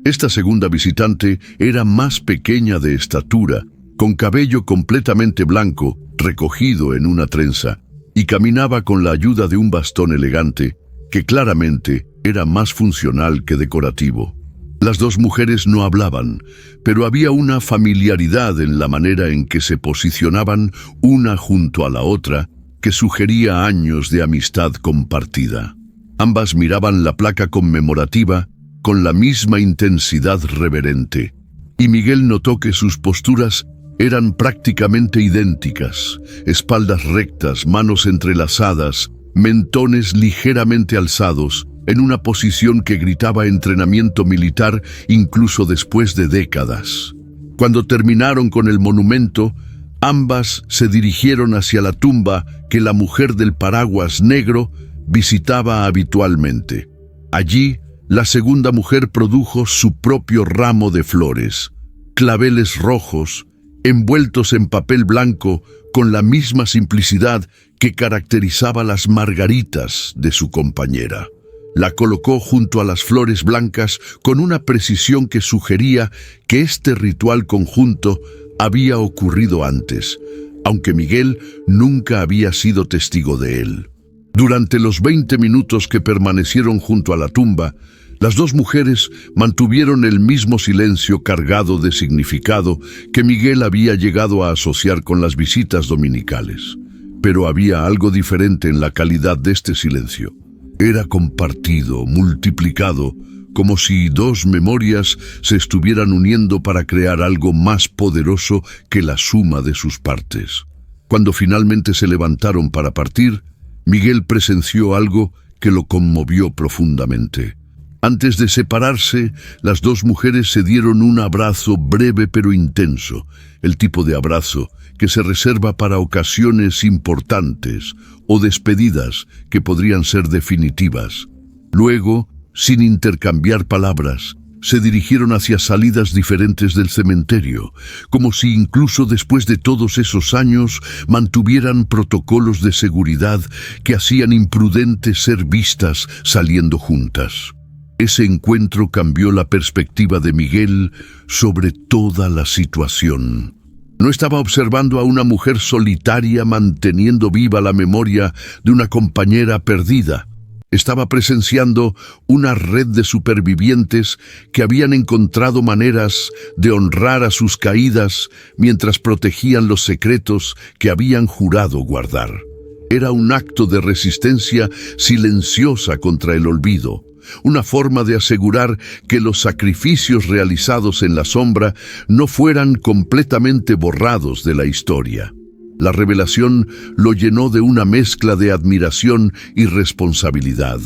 Esta segunda visitante era más pequeña de estatura, con cabello completamente blanco, recogido en una trenza, y caminaba con la ayuda de un bastón elegante, que claramente era más funcional que decorativo. Las dos mujeres no hablaban, pero había una familiaridad en la manera en que se posicionaban una junto a la otra que sugería años de amistad compartida. Ambas miraban la placa conmemorativa con la misma intensidad reverente, y Miguel notó que sus posturas eran prácticamente idénticas: espaldas rectas, manos entrelazadas, mentones ligeramente alzados, en una posición que gritaba entrenamiento militar incluso después de décadas. Cuando terminaron con el monumento, Ambas se dirigieron hacia la tumba que la mujer del paraguas negro visitaba habitualmente. Allí, la segunda mujer produjo su propio ramo de flores, claveles rojos, envueltos en papel blanco con la misma simplicidad que caracterizaba las margaritas de su compañera. La colocó junto a las flores blancas con una precisión que sugería que este ritual conjunto había ocurrido antes, aunque Miguel nunca había sido testigo de él. Durante los 20 minutos que permanecieron junto a la tumba, las dos mujeres mantuvieron el mismo silencio cargado de significado que Miguel había llegado a asociar con las visitas dominicales. Pero había algo diferente en la calidad de este silencio. Era compartido, multiplicado, como si dos memorias se estuvieran uniendo para crear algo más poderoso que la suma de sus partes. Cuando finalmente se levantaron para partir, Miguel presenció algo que lo conmovió profundamente. Antes de separarse, las dos mujeres se dieron un abrazo breve pero intenso, el tipo de abrazo que se reserva para ocasiones importantes o despedidas que podrían ser definitivas. Luego, sin intercambiar palabras, se dirigieron hacia salidas diferentes del cementerio, como si incluso después de todos esos años mantuvieran protocolos de seguridad que hacían imprudente ser vistas saliendo juntas. Ese encuentro cambió la perspectiva de Miguel sobre toda la situación. No estaba observando a una mujer solitaria manteniendo viva la memoria de una compañera perdida. Estaba presenciando una red de supervivientes que habían encontrado maneras de honrar a sus caídas mientras protegían los secretos que habían jurado guardar. Era un acto de resistencia silenciosa contra el olvido, una forma de asegurar que los sacrificios realizados en la sombra no fueran completamente borrados de la historia. La revelación lo llenó de una mezcla de admiración y responsabilidad.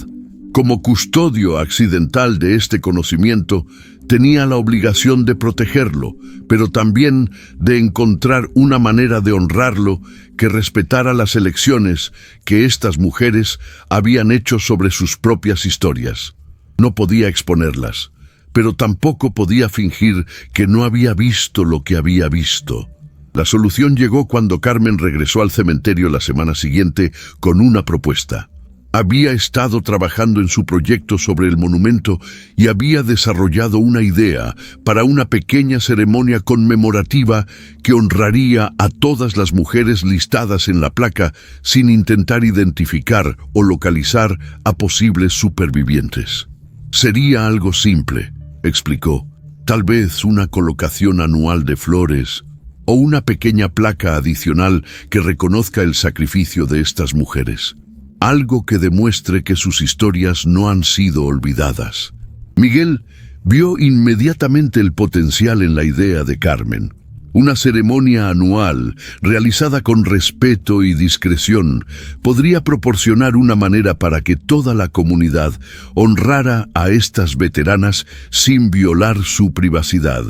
Como custodio accidental de este conocimiento, tenía la obligación de protegerlo, pero también de encontrar una manera de honrarlo que respetara las elecciones que estas mujeres habían hecho sobre sus propias historias. No podía exponerlas, pero tampoco podía fingir que no había visto lo que había visto. La solución llegó cuando Carmen regresó al cementerio la semana siguiente con una propuesta. Había estado trabajando en su proyecto sobre el monumento y había desarrollado una idea para una pequeña ceremonia conmemorativa que honraría a todas las mujeres listadas en la placa sin intentar identificar o localizar a posibles supervivientes. Sería algo simple, explicó. Tal vez una colocación anual de flores o una pequeña placa adicional que reconozca el sacrificio de estas mujeres. Algo que demuestre que sus historias no han sido olvidadas. Miguel vio inmediatamente el potencial en la idea de Carmen. Una ceremonia anual, realizada con respeto y discreción, podría proporcionar una manera para que toda la comunidad honrara a estas veteranas sin violar su privacidad.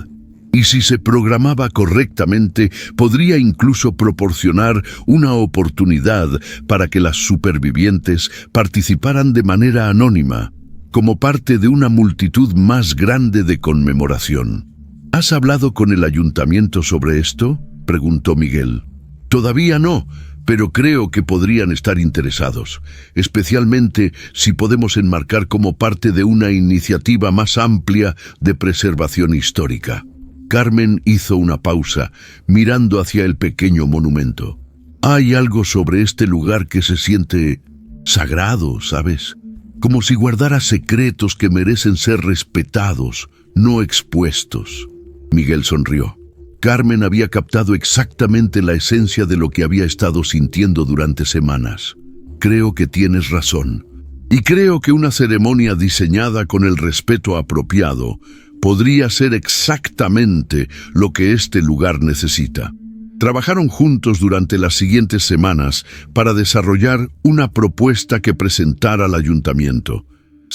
Y si se programaba correctamente, podría incluso proporcionar una oportunidad para que las supervivientes participaran de manera anónima, como parte de una multitud más grande de conmemoración. ¿Has hablado con el ayuntamiento sobre esto?, preguntó Miguel. Todavía no, pero creo que podrían estar interesados, especialmente si podemos enmarcar como parte de una iniciativa más amplia de preservación histórica. Carmen hizo una pausa, mirando hacia el pequeño monumento. Hay algo sobre este lugar que se siente sagrado, ¿sabes? Como si guardara secretos que merecen ser respetados, no expuestos. Miguel sonrió. Carmen había captado exactamente la esencia de lo que había estado sintiendo durante semanas. Creo que tienes razón. Y creo que una ceremonia diseñada con el respeto apropiado podría ser exactamente lo que este lugar necesita. Trabajaron juntos durante las siguientes semanas para desarrollar una propuesta que presentara al ayuntamiento.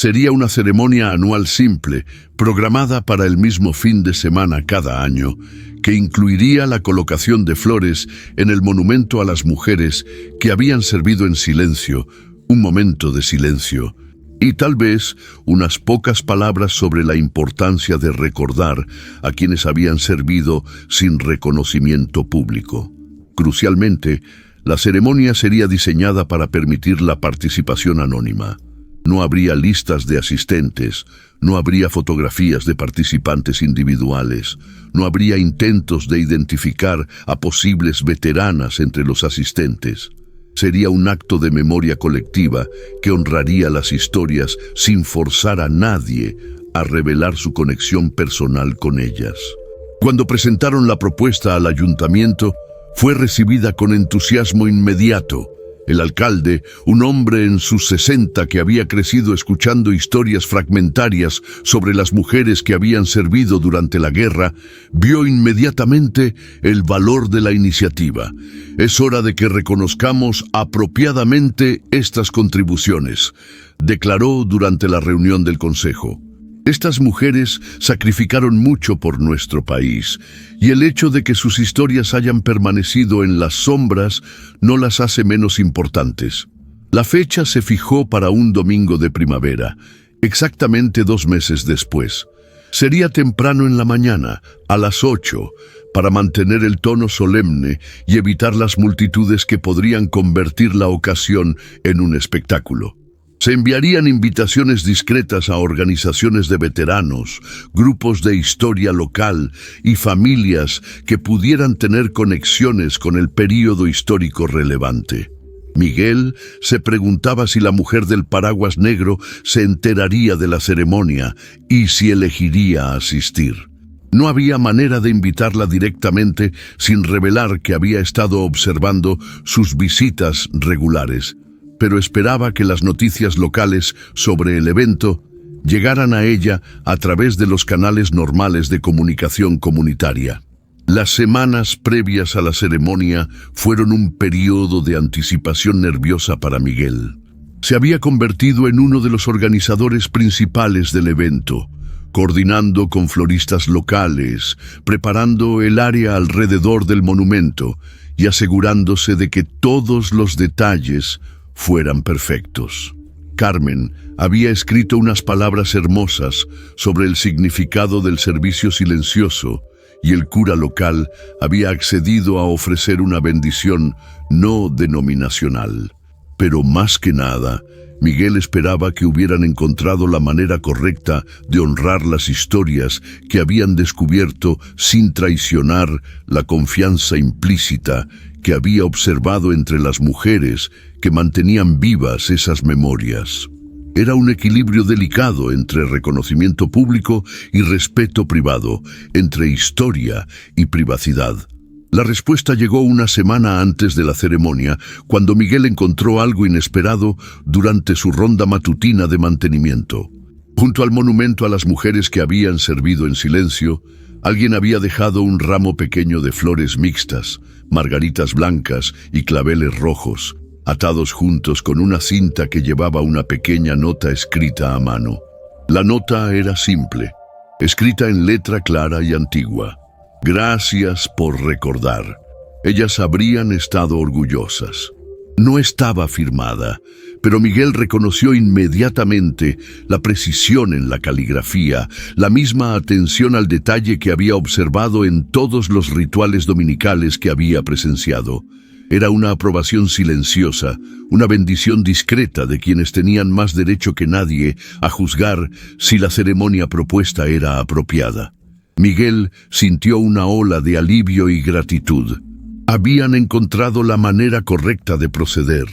Sería una ceremonia anual simple, programada para el mismo fin de semana cada año, que incluiría la colocación de flores en el monumento a las mujeres que habían servido en silencio, un momento de silencio, y tal vez unas pocas palabras sobre la importancia de recordar a quienes habían servido sin reconocimiento público. Crucialmente, la ceremonia sería diseñada para permitir la participación anónima. No habría listas de asistentes, no habría fotografías de participantes individuales, no habría intentos de identificar a posibles veteranas entre los asistentes. Sería un acto de memoria colectiva que honraría las historias sin forzar a nadie a revelar su conexión personal con ellas. Cuando presentaron la propuesta al ayuntamiento, fue recibida con entusiasmo inmediato. El alcalde, un hombre en sus 60 que había crecido escuchando historias fragmentarias sobre las mujeres que habían servido durante la guerra, vio inmediatamente el valor de la iniciativa. Es hora de que reconozcamos apropiadamente estas contribuciones, declaró durante la reunión del Consejo. Estas mujeres sacrificaron mucho por nuestro país, y el hecho de que sus historias hayan permanecido en las sombras no las hace menos importantes. La fecha se fijó para un domingo de primavera, exactamente 2 meses después. Sería temprano en la mañana, a las 8, para mantener el tono solemne y evitar las multitudes que podrían convertir la ocasión en un espectáculo. Se enviarían invitaciones discretas a organizaciones de veteranos, grupos de historia local y familias que pudieran tener conexiones con el período histórico relevante. Miguel se preguntaba si la mujer del paraguas negro se enteraría de la ceremonia y si elegiría asistir. No había manera de invitarla directamente sin revelar que había estado observando sus visitas regulares, pero esperaba que las noticias locales sobre el evento llegaran a ella a través de los canales normales de comunicación comunitaria. Las semanas previas a la ceremonia fueron un periodo de anticipación nerviosa para Miguel. Se había convertido en uno de los organizadores principales del evento, coordinando con floristas locales, preparando el área alrededor del monumento y asegurándose de que todos los detalles fueran perfectos. Carmen había escrito unas palabras hermosas sobre el significado del servicio silencioso y el cura local había accedido a ofrecer una bendición no denominacional. Pero más que nada, Miguel esperaba que hubieran encontrado la manera correcta de honrar las historias que habían descubierto sin traicionar la confianza implícita que había observado entre las mujeres que mantenían vivas esas memorias. Era un equilibrio delicado entre reconocimiento público y respeto privado, entre historia y privacidad. La respuesta llegó una semana antes de la ceremonia, cuando Miguel encontró algo inesperado durante su ronda matutina de mantenimiento. Junto al monumento a las mujeres que habían servido en silencio, alguien había dejado un ramo pequeño de flores mixtas, margaritas blancas y claveles rojos, atados juntos con una cinta que llevaba una pequeña nota escrita a mano. La nota era simple, escrita en letra clara y antigua. Gracias por recordar. Ellas habrían estado orgullosas. No estaba firmada, pero Miguel reconoció inmediatamente la precisión en la caligrafía, la misma atención al detalle que había observado en todos los rituales dominicales que había presenciado. Era una aprobación silenciosa, una bendición discreta de quienes tenían más derecho que nadie a juzgar si la ceremonia propuesta era apropiada. Miguel sintió una ola de alivio y gratitud. Habían encontrado la manera correcta de proceder,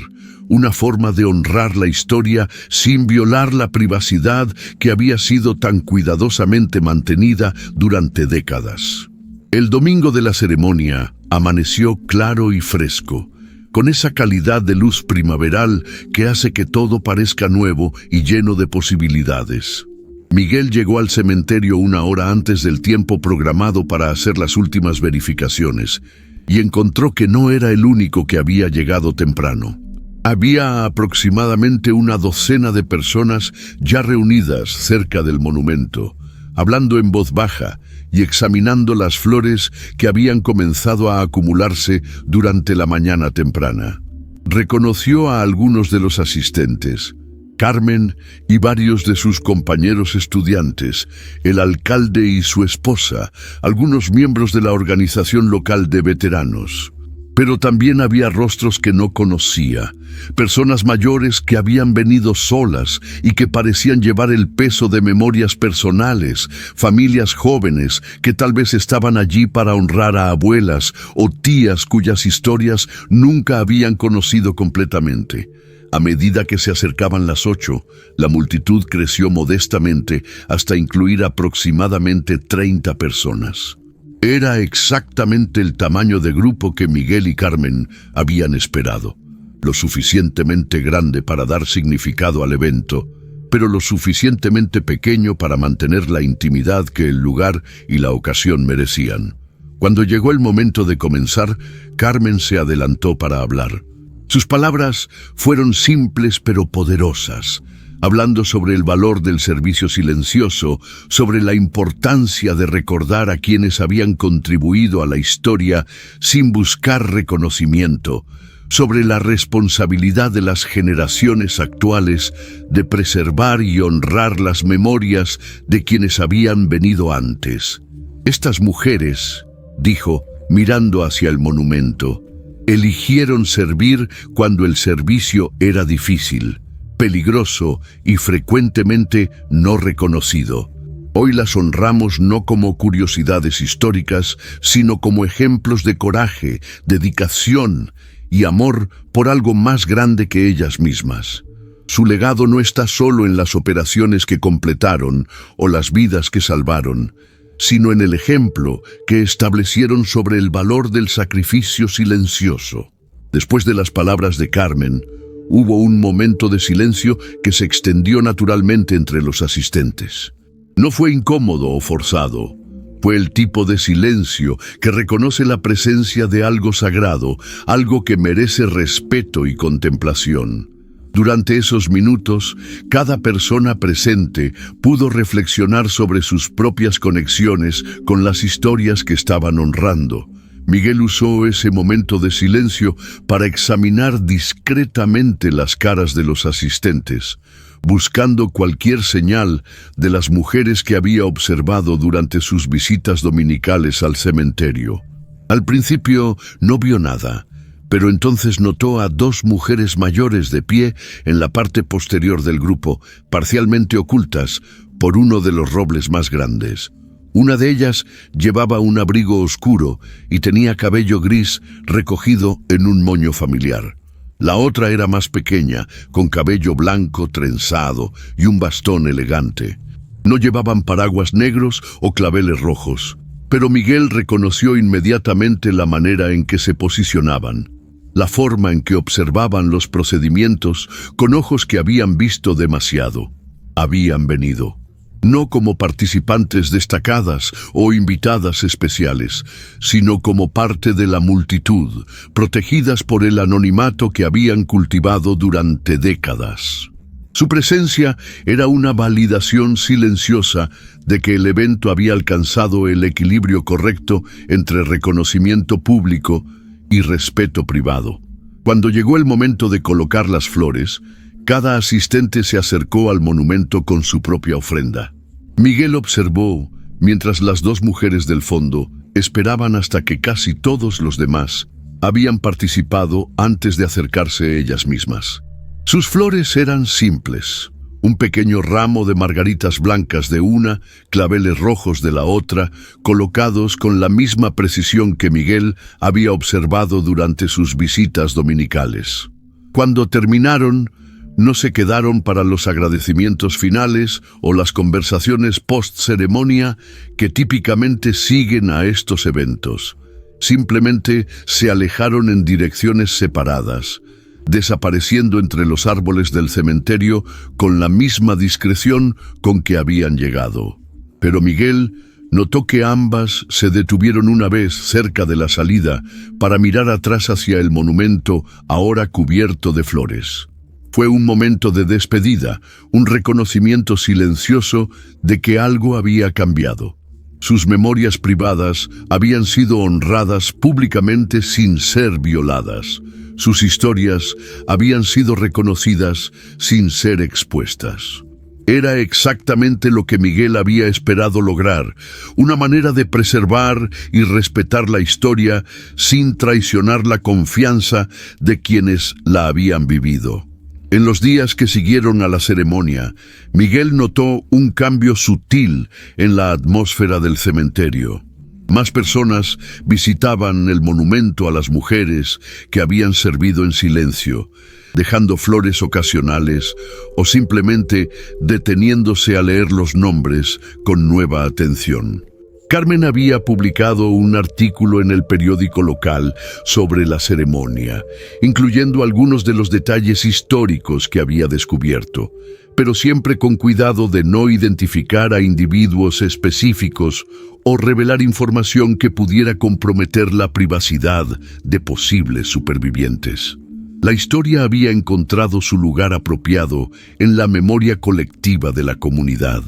una forma de honrar la historia sin violar la privacidad que había sido tan cuidadosamente mantenida durante décadas. El domingo de la ceremonia amaneció claro y fresco, con esa calidad de luz primaveral que hace que todo parezca nuevo y lleno de posibilidades. Miguel llegó al cementerio 1 hora antes del tiempo programado para hacer las últimas verificaciones y encontró que no era el único que había llegado temprano. Había aproximadamente una docena de personas ya reunidas cerca del monumento, hablando en voz baja y examinando las flores que habían comenzado a acumularse durante la mañana temprana. Reconoció a algunos de los asistentes, Carmen y varios de sus compañeros estudiantes, el alcalde y su esposa, algunos miembros de la organización local de veteranos. Pero también había rostros que no conocía, personas mayores que habían venido solas y que parecían llevar el peso de memorias personales, familias jóvenes que tal vez estaban allí para honrar a abuelas o tías cuyas historias nunca habían conocido completamente. A medida que se acercaban las 8, la multitud creció modestamente hasta incluir aproximadamente 30 personas. Era exactamente el tamaño de grupo que Miguel y Carmen habían esperado, lo suficientemente grande para dar significado al evento, pero lo suficientemente pequeño para mantener la intimidad que el lugar y la ocasión merecían. Cuando llegó el momento de comenzar, Carmen se adelantó para hablar. Sus palabras fueron simples pero poderosas, hablando sobre el valor del servicio silencioso, sobre la importancia de recordar a quienes habían contribuido a la historia sin buscar reconocimiento, sobre la responsabilidad de las generaciones actuales de preservar y honrar las memorias de quienes habían venido antes. Estas mujeres, dijo, mirando hacia el monumento, eligieron servir cuando el servicio era difícil, peligroso y frecuentemente no reconocido. Hoy las honramos no como curiosidades históricas, sino como ejemplos de coraje, dedicación y amor por algo más grande que ellas mismas. Su legado no está solo en las operaciones que completaron o las vidas que salvaron, sino en el ejemplo que establecieron sobre el valor del sacrificio silencioso. Después de las palabras de Carmen, hubo un momento de silencio que se extendió naturalmente entre los asistentes. No fue incómodo o forzado. Fue el tipo de silencio que reconoce la presencia de algo sagrado, algo que merece respeto y contemplación. Durante esos minutos, cada persona presente pudo reflexionar sobre sus propias conexiones con las historias que estaban honrando. Miguel usó ese momento de silencio para examinar discretamente las caras de los asistentes, buscando cualquier señal de las mujeres que había observado durante sus visitas dominicales al cementerio. Al principio no vio nada, pero entonces notó a 2 mujeres mayores de pie en la parte posterior del grupo, parcialmente ocultas por uno de los robles más grandes. Una de ellas llevaba un abrigo oscuro y tenía cabello gris recogido en un moño familiar. La otra era más pequeña, con cabello blanco trenzado y un bastón elegante. No llevaban paraguas negros o claveles rojos, pero Miguel reconoció inmediatamente la manera en que se posicionaban, la forma en que observaban los procedimientos con ojos que habían visto demasiado. Habían venido, no como participantes destacadas o invitadas especiales, sino como parte de la multitud, protegidas por el anonimato que habían cultivado durante décadas. Su presencia era una validación silenciosa de que el evento había alcanzado el equilibrio correcto entre reconocimiento público y respeto privado. Cuando llegó el momento de colocar las flores, cada asistente se acercó al monumento con su propia ofrenda. Miguel observó mientras las 2 mujeres del fondo esperaban hasta que casi todos los demás habían participado antes de acercarse ellas mismas. Sus flores eran simples, un pequeño ramo de margaritas blancas de una, claveles rojos de la otra, colocados con la misma precisión que Miguel había observado durante sus visitas dominicales. Cuando terminaron, no se quedaron para los agradecimientos finales o las conversaciones post-ceremonia que típicamente siguen a estos eventos. Simplemente se alejaron en direcciones separadas, desapareciendo entre los árboles del cementerio con la misma discreción con que habían llegado. Pero Miguel Notó que ambas se detuvieron una vez cerca de la salida para mirar atrás hacia el monumento ahora cubierto de flores. Fue un momento de despedida, un reconocimiento silencioso de que algo había cambiado. Sus memorias privadas habían sido honradas públicamente sin ser violadas. Sus historias habían sido reconocidas sin ser expuestas. Era exactamente lo que Miguel había esperado lograr, una manera de preservar y respetar la historia sin traicionar la confianza de quienes la habían vivido. En los días que siguieron a la ceremonia, Miguel notó un cambio sutil en la atmósfera del cementerio. Más personas visitaban el monumento a las mujeres que habían servido en silencio, dejando flores ocasionales o simplemente deteniéndose a leer los nombres con nueva atención. Carmen había publicado un artículo en el periódico local sobre la ceremonia, incluyendo algunos de los detalles históricos que había descubierto, pero siempre con cuidado de no identificar a individuos específicos o revelar información que pudiera comprometer la privacidad de posibles supervivientes. La historia había encontrado su lugar apropiado en la memoria colectiva de la comunidad,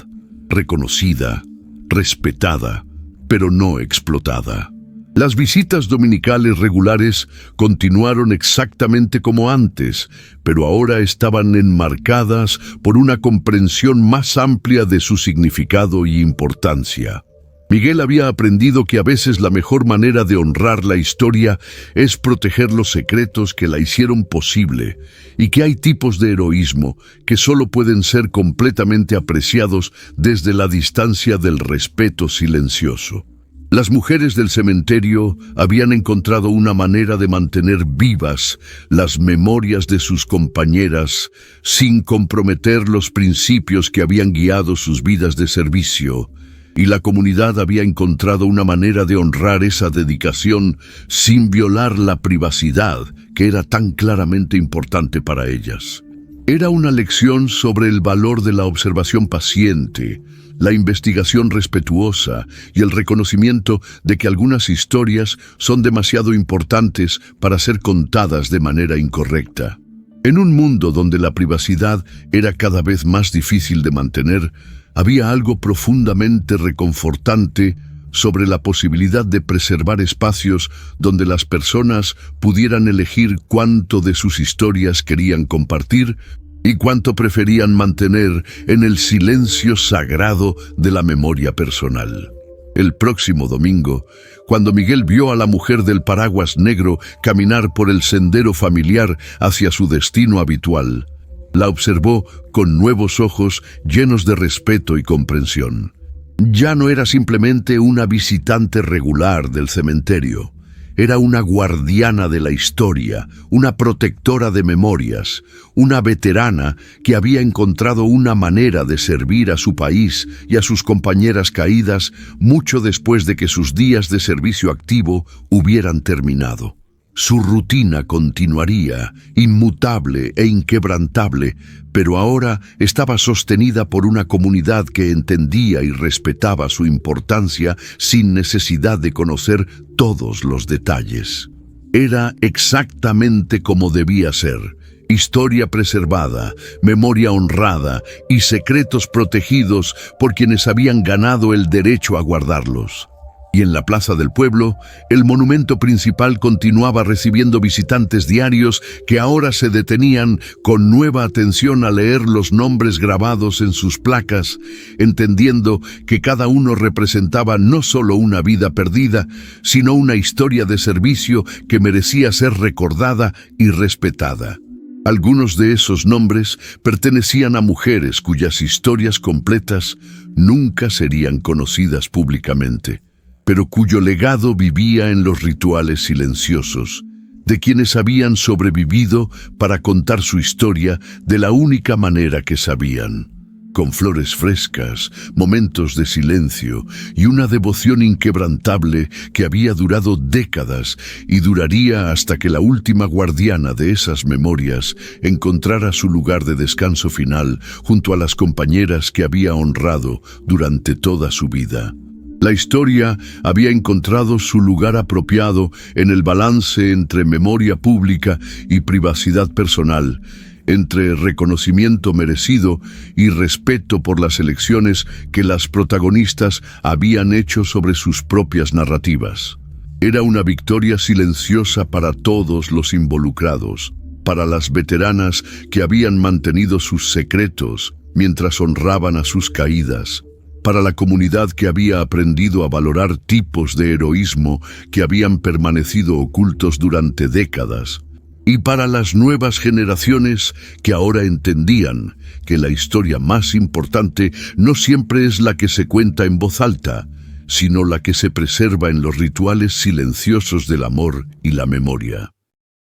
reconocida, respetada, pero no explotada. Las visitas dominicales regulares continuaron exactamente como antes, pero ahora estaban enmarcadas por una comprensión más amplia de su significado y importancia. Miguel había aprendido que a veces la mejor manera de honrar la historia es proteger los secretos que la hicieron posible, y que hay tipos de heroísmo que solo pueden ser completamente apreciados desde la distancia del respeto silencioso. Las mujeres del cementerio habían encontrado una manera de mantener vivas las memorias de sus compañeras sin comprometer los principios que habían guiado sus vidas de servicio, y la comunidad había encontrado una manera de honrar esa dedicación sin violar la privacidad que era tan claramente importante para ellas. Era una lección sobre el valor de la observación paciente, la investigación respetuosa y el reconocimiento de que algunas historias son demasiado importantes para ser contadas de manera incorrecta. En un mundo donde la privacidad era cada vez más difícil de mantener, había algo profundamente reconfortante sobre la posibilidad de preservar espacios donde las personas pudieran elegir cuánto de sus historias querían compartir y cuánto preferían mantener en el silencio sagrado de la memoria personal. El próximo domingo, cuando Miguel vio a la mujer del paraguas negro caminar por el sendero familiar hacia su destino habitual, la observó con nuevos ojos llenos de respeto y comprensión. Ya no era simplemente una visitante regular del cementerio. Era una guardiana de la historia, una protectora de memorias, una veterana que había encontrado una manera de servir a su país y a sus compañeras caídas mucho después de que sus días de servicio activo hubieran terminado. Su rutina continuaría, inmutable e inquebrantable, pero ahora estaba sostenida por una comunidad que entendía y respetaba su importancia sin necesidad de conocer todos los detalles. Era exactamente como debía ser: historia preservada, memoria honrada y secretos protegidos por quienes habían ganado el derecho a guardarlos. Y en la plaza del pueblo, el monumento principal continuaba recibiendo visitantes diarios que ahora se detenían con nueva atención a leer los nombres grabados en sus placas, entendiendo que cada uno representaba no solo una vida perdida, sino una historia de servicio que merecía ser recordada y respetada. Algunos de esos nombres pertenecían a mujeres cuyas historias completas nunca serían conocidas públicamente, pero cuyo legado vivía en los rituales silenciosos de quienes habían sobrevivido para contar su historia de la única manera que sabían, con flores frescas, momentos de silencio y una devoción inquebrantable que había durado décadas y duraría hasta que la última guardiana de esas memorias encontrara su lugar de descanso final junto a las compañeras que había honrado durante toda su vida. La historia había encontrado su lugar apropiado en el balance entre memoria pública y privacidad personal, entre reconocimiento merecido y respeto por las elecciones que las protagonistas habían hecho sobre sus propias narrativas. Era una victoria silenciosa para todos los involucrados, para las veteranas que habían mantenido sus secretos mientras honraban a sus caídas, para la comunidad que había aprendido a valorar tipos de heroísmo que habían permanecido ocultos durante décadas, y para las nuevas generaciones que ahora entendían que la historia más importante no siempre es la que se cuenta en voz alta, sino la que se preserva en los rituales silenciosos del amor y la memoria.